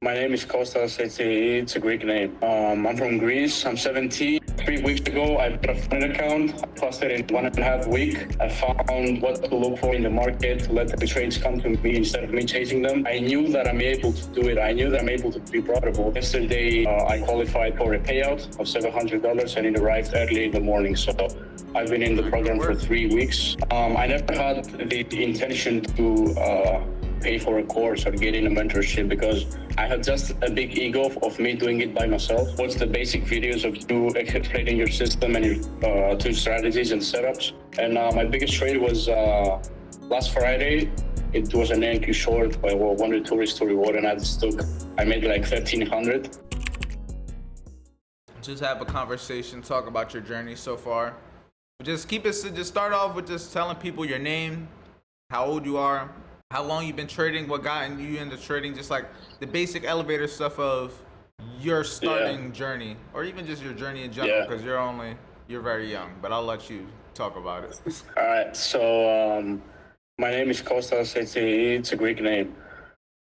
My name is Kostas. It's a Greek name. I'm from Greece. I'm 17. 3 weeks ago, I bought a fund account. I posted in 1.5 weeks. I found what to look for in the market, let the trades come to me instead of me chasing them. I knew that I'm able to do it. I knew that I'm able to be profitable. Yesterday, I qualified for a payout of $700 and it arrived early in the morning. So I've been in the program for 3 weeks. I never had the intention to pay for a course or get in a mentorship because I had just a big ego of me doing it by myself. What's the basic videos of you explaining your system and your two strategies and setups. And my biggest trade was last Friday. It was an NQ short by one tourist to reward, and I made like 1,300. Just have a conversation, talk about your journey so far. Just start off with just telling people your name, how old you are, how long you've been trading, what got you into trading, just like the basic elevator stuff of your starting journey, or even just your journey in general, because you're very young, but I'll let you talk about it. All right, so my name is Kostas. It's a Greek name.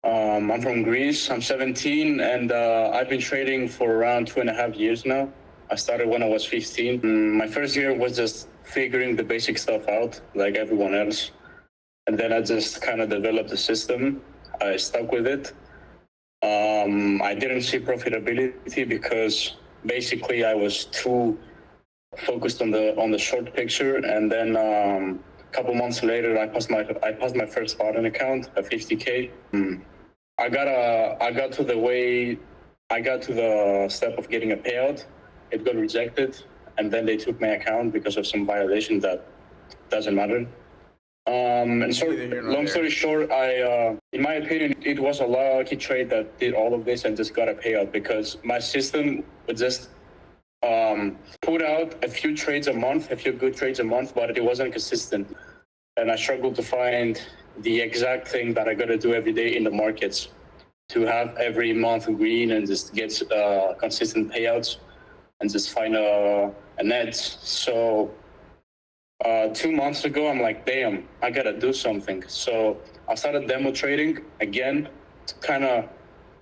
I'm from Greece. I'm 17, and I've been trading for around 2.5 years now. I started when I was 15. My first year was just figuring the basic stuff out, like everyone else. And then I just kind of developed the system. I stuck with it. I didn't see profitability because basically I was too focused on the short picture. And then a couple months later, I passed my first partner account at 50K. I got to the step of getting a payout. It got rejected, and then they took my account because of some violation that doesn't matter. And so, long story short, in my opinion, it was a lucky trade that did all of this and just got a payout because my system would just put out a few good trades a month, but it wasn't consistent. And I struggled to find the exact thing that I got to do every day in the markets to have every month green and just get consistent payouts and just find a net. So 2 months ago, I'm like, damn, I gotta do something. So I started demo trading again, kind of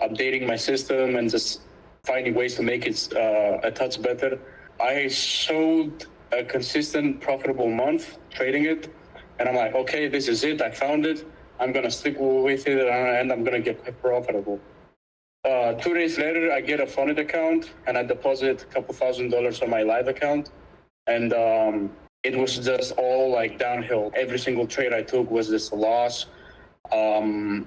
updating my system and just finding ways to make it a touch better. I showed a consistent, profitable month trading it, and I'm like, okay, this is it. I found it. I'm gonna stick with it, and I'm gonna get profitable. 2 days later, I get a funded account, and I deposit a couple $1,000s on my live account, and it was just all like downhill. Every single trade I took was just a loss. The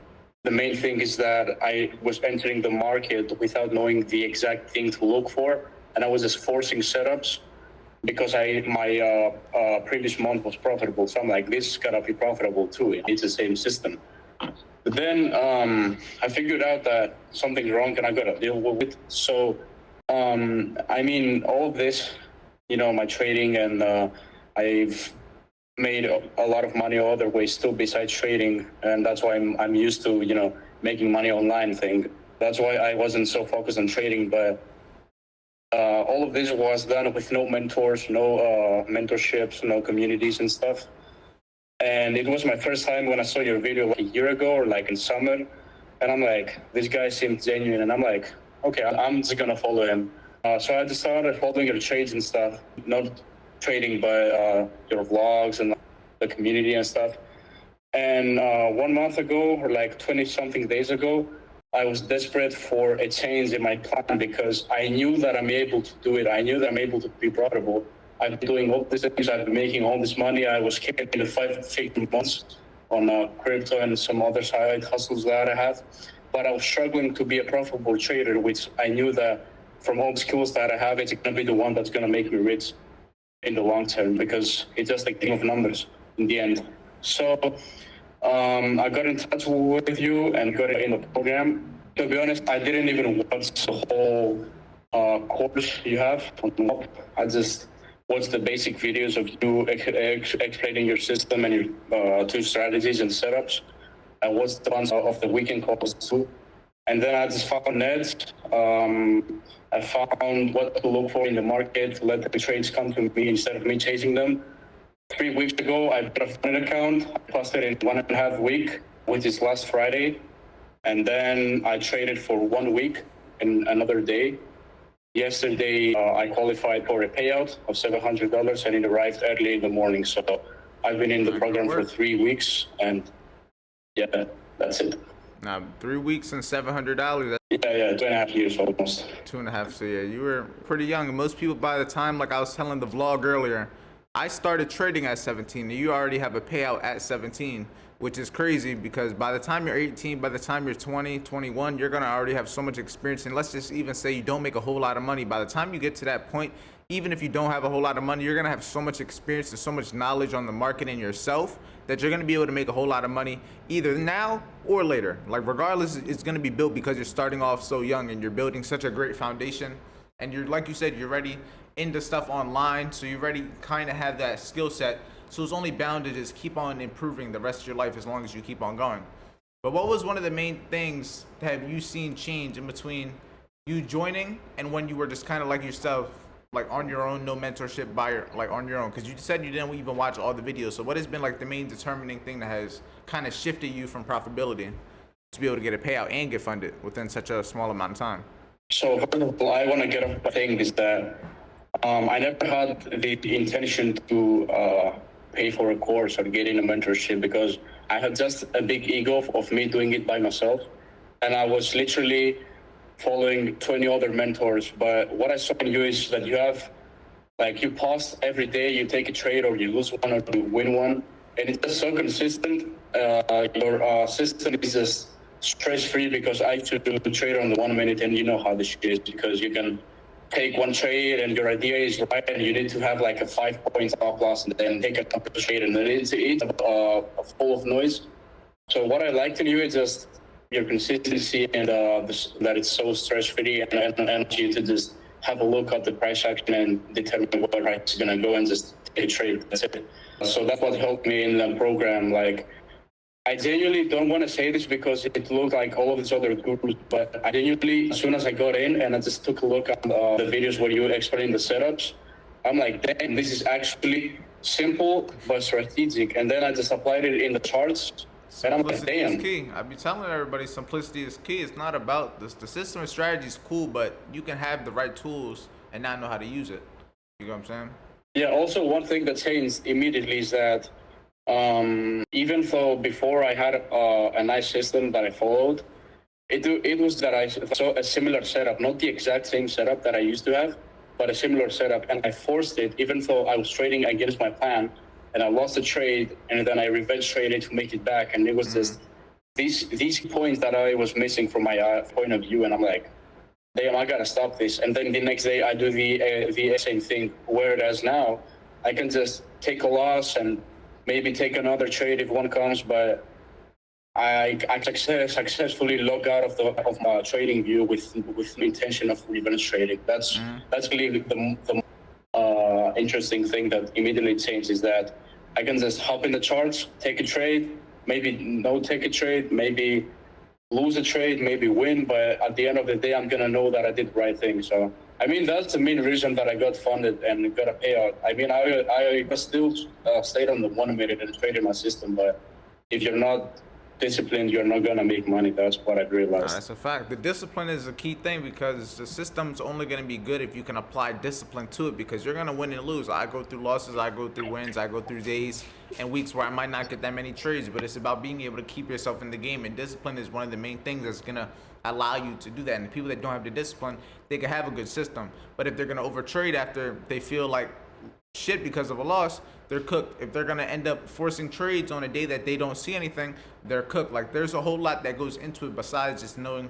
main thing is that I was entering the market without knowing the exact thing to look for, and I was just forcing setups because my previous month was profitable. So I'm like, this is gotta be profitable too. It's the same system. But then I figured out that something's wrong and I gotta deal with it. So all of this, my trading and I've made a lot of money other ways too besides trading, and that's why I'm used to making money online thing. That's why I wasn't so focused on trading, but all of this was done with no mentors, no mentorships, no communities and stuff. And it was my first time when I saw your video like a year ago or like in summer, and I'm like, this guy seems genuine, and I'm like, okay, I'm just gonna follow him. So I just started following your trades and stuff, not trading by your vlogs and the community and stuff. And 1 month ago, or like 20 something days ago, I was desperate for a change in my plan because I knew that I'm able to do it. I knew that I'm able to be profitable. I've been doing all these things. I've been making all this money. I was kicking the 5 figure months on crypto and some other side hustles that I have. But I was struggling to be a profitable trader, which I knew that from all the skills that I have, it's going to be the one that's going to make me rich in the long term because it's just like game of numbers in the end. So I got in touch with you and got in the program. To be honest, I didn't even watch the whole course you have. I just watched the basic videos of you explaining your system and your two strategies and setups. I watched the ones of the weekend calls too. And then I just found nets. I found what to look for in the market to let the trades come to me instead of me chasing them. 3 weeks ago, I bought a fund account. I posted in 1.5 weeks, which is last Friday. And then I traded for 1 week and another day. Yesterday, I qualified for a payout of $700 and it arrived early in the morning. So I've been in the program for 3 weeks and yeah, that's it. Now, 3 weeks and $700. Yeah, 2.5 years almost. 2.5. So yeah, you were pretty young. And most people, by the time, like I was telling the vlog earlier, I started trading at 17 and you already have a payout at 17, which is crazy because by the time you're 18, by the time you're 20, 21, you're going to already have so much experience. And let's just even say you don't make a whole lot of money. By the time you get to that point, even if you don't have a whole lot of money, you're going to have so much experience and so much knowledge on the market and yourself that you're going to be able to make a whole lot of money either now or later. Like regardless, it's going to be built because you're starting off so young and you're building such a great foundation. And you're, like you said, you're ready into stuff online. So you already kind of have that skill set. So it's only bound to just keep on improving the rest of your life as long as you keep on going. But what was one of the main things that have you seen change in between you joining and when you were just kind of like yourself, like on your own, no mentorship, like on your own? Because you said you didn't even watch all the videos. So what has been like the main determining thing that has kind of shifted you from profitability to be able to get a payout and get funded within such a small amount of time? So first of all, I want to get off the thing is that I never had the intention to pay for a course or get in a mentorship because I had just a big ego of me doing it by myself. And I was literally following 20 other mentors. But what I saw in you is that you have, like, you post every day, you take a trade or you lose one or you win one. And it's just so consistent. Your system is just stress-free because I used to do the trade on the 1 minute and you know how this shit is because you can take one trade and your idea is right and you need to have like a 5-point stop loss and then take a couple trade and then it's full of noise. So what I liked in you is just your consistency and that it's so stress-free and you to just have a look at the price action and determine where it's gonna go and just take a trade. That's it. So that's what helped me in the program. Like, I genuinely don't want to say this because it looked like all of these other gurus, but I genuinely, as soon as I got in and I just took a look at the videos where you explain the setups, I'm like, damn, this is actually simple but strategic. And then I just applied it in the charts. And I'm like, damn. Is key. I be telling everybody simplicity is key. It's not about this. The system and strategy is cool, but you can have the right tools and not know how to use it. You know what I'm saying? Yeah. Also, one thing that changed immediately is that even though before I had a nice system that I followed, it was that I saw a similar setup, not the exact same setup that I used to have, but a similar setup, and I forced it, even though I was trading against my plan, and I lost the trade, and then I revenge traded to make it back, and it was just these points that I was missing from my point of view, and I'm like, damn, I gotta stop this. And then the next day I do the same thing, whereas now I can just take a loss and maybe take another trade if one comes, but I successfully log out of my trading view with the intention of revenge trading. That's really the interesting thing that immediately changed is that I can just hop in the charts, take a trade, maybe no take a trade, maybe lose a trade, maybe win, but at the end of the day, I'm gonna know that I did the right thing. So, I mean, that's the main reason that I got funded and got a payout. I mean, I still stayed on the 1 minute and traded my system, but if you're not disciplined, you're not gonna make money. That's what I realized. That's a fact. The discipline is a key thing because the system's only gonna be good if you can apply discipline to it because you're gonna win and lose. I go through losses, I go through wins, I go through days and weeks where I might not get that many trades, but it's about being able to keep yourself in the game, and discipline is one of the main things that's gonna allow you to do that. And the people that don't have the discipline, they can have a good system, but if they're gonna overtrade after they feel like shit because of a loss, they're cooked. If they're gonna end up forcing trades on a day that they don't see anything, they're cooked. Like, there's a whole lot that goes into it besides just knowing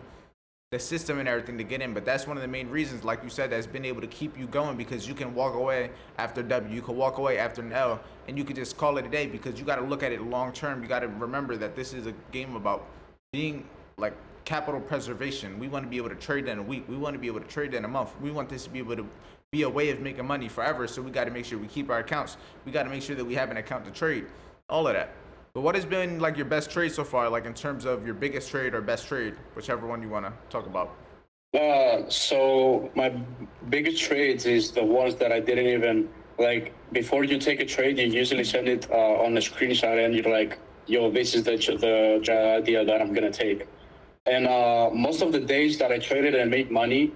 the system and everything to get in. But that's one of the main reasons, like you said, that's been able to keep you going, because you can walk away after W, you can walk away after an L, and you can just call it a day, because you got to look at it long term. You got to remember that this is a game about being like capital preservation. We want to be able to trade in a week. We want to be able to trade in a month. We want this to be able to be a way of making money forever. So we got to make sure we keep our accounts. We got to make sure that we have an account to trade, all of that. But what has been like your best trade so far, like in terms of your biggest trade or best trade, whichever one you want to talk about? So my biggest trades is the ones that I didn't even, like, before you take a trade, you usually send it on a screenshot and you're like, yo, this is the idea that I'm going to take. And most of the days that I traded and made money,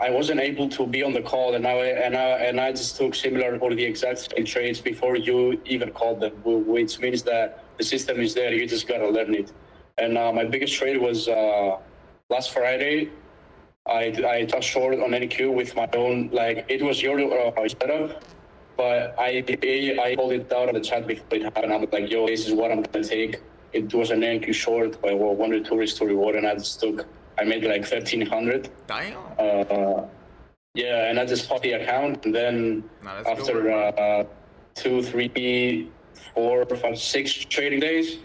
I wasn't able to be on the call, and I just took similar or the exact same trades before you even called them, which means that the system is there. You just gotta learn it. And my biggest trade was last Friday. I touched short on NQ with my own, like, it was your setup, but I called it out on the chat before it happened. I'm like, yo, this is what I'm gonna take. It was an NQ short by 1 or 2 to reward, and I made like 1,300. Damn. Yeah, and I just bought the account, and then after 2, 3, 4, 5, 6 trading days,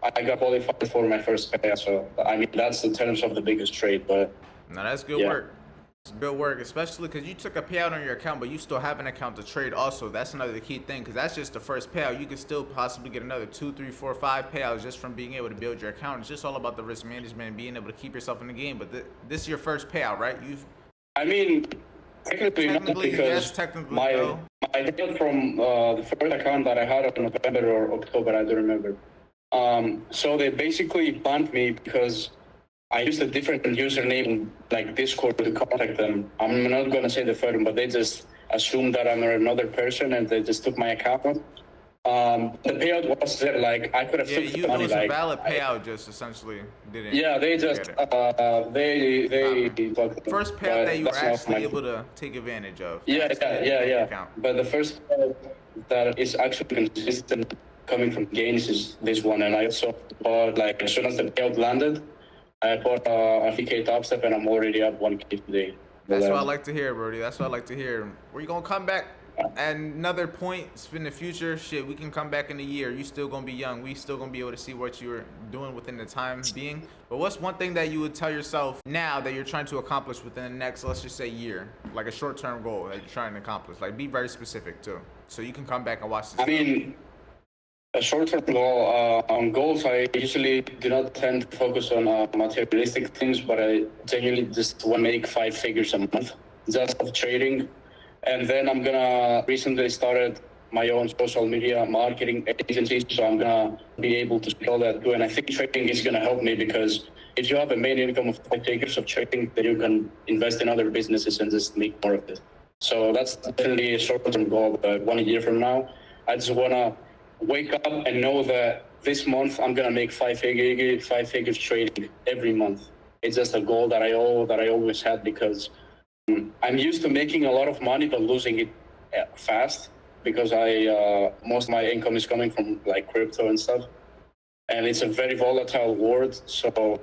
I got qualified for my first payout. So I mean, that's in terms of the biggest trade, but. Now that's good work. It's good work, especially because you took a payout on your account, but you still have an account to trade also. That's another key thing, because that's just the first payout. You could still possibly get another 2, 3, 4, 5 payouts just from being able to build your account. It's just all about the risk management and being able to keep yourself in the game. But this is your first payout, right? I mean, technically not, because yes, technically my no. payout from the first account that I had in November or October, I don't remember. So they basically banned me because I used a different username, like Discord, to contact them. I'm not going to say the firm, but they just assumed that I'm another person, and they just took my account. The payout was there, like, I could have took the money. It was a valid payout, just essentially didn't. Yeah, they just, first payout that you were actually able to take advantage of. Yeah. But the first payout that is actually consistent coming from gains is this one, and I also bought, like, as soon as the payout landed, I bought a VK top step, and I'm already up 1K today. That's what I like to hear, Brody. That's what I like to hear. Were you gonna come back at another point in the future? Shit, we can come back in a year. You still gonna be young. We still gonna be able to see what you're doing within the time being. But what's one thing that you would tell yourself now that you're trying to accomplish within the next, let's just say, year, like a short-term goal that you're trying to accomplish? Like, be very specific too, so you can come back and watch this. I mean, a short-term goal, on goals, I usually do not tend to focus on materialistic things, but I genuinely just want to make 5 figures a month just of trading. And then I'm gonna recently started my own social media marketing agency, so I'm gonna be able to scale that too. And I think trading is gonna help me, because if you have a main income of 5 figures of trading, then you can invest in other businesses and just make more of it. So that's definitely a short-term goal. But 1 year from now, I just wanna wake up and know that this month I'm gonna make 5 figures trading every month. It's just a goal that I always had, because I'm used to making a lot of money but losing it fast, because most of my income is coming from, like, crypto and stuff, and it's a very volatile world. So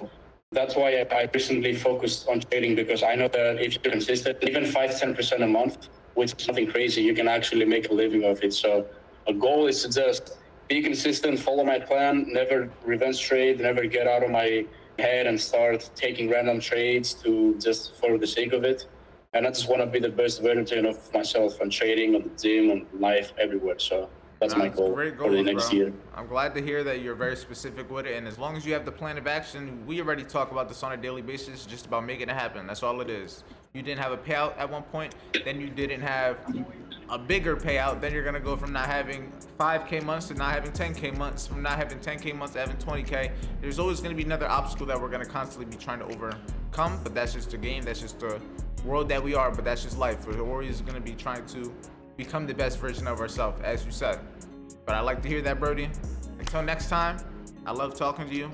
that's why I recently focused on trading, because I know that if you're consistent, even 5-10% a month, which is nothing crazy, you can actually make a living of it. So a goal is to just be consistent, follow my plan, never revenge trade, never get out of my head and start taking random trades to just for the sake of it. And I just want to be the best version of myself on trading, on the gym, on life, everywhere. So that's my goal for the next year. I'm glad to hear that you're very specific with it. And as long as you have the plan of action, we already talk about this on a daily basis, just about making it happen. That's all it is. You didn't have a payout at one point, then you didn't have a bigger payout, then you're gonna go from not having 5K months to not having 10K months, from not having 10K months to having 20K. There's always gonna be another obstacle that we're gonna constantly be trying to overcome, but that's just the game, that's just the world that we are, but that's just life. We're always gonna be trying to become the best version of ourselves, as you said. But I like to hear that, Brody. Until next time, I love talking to you.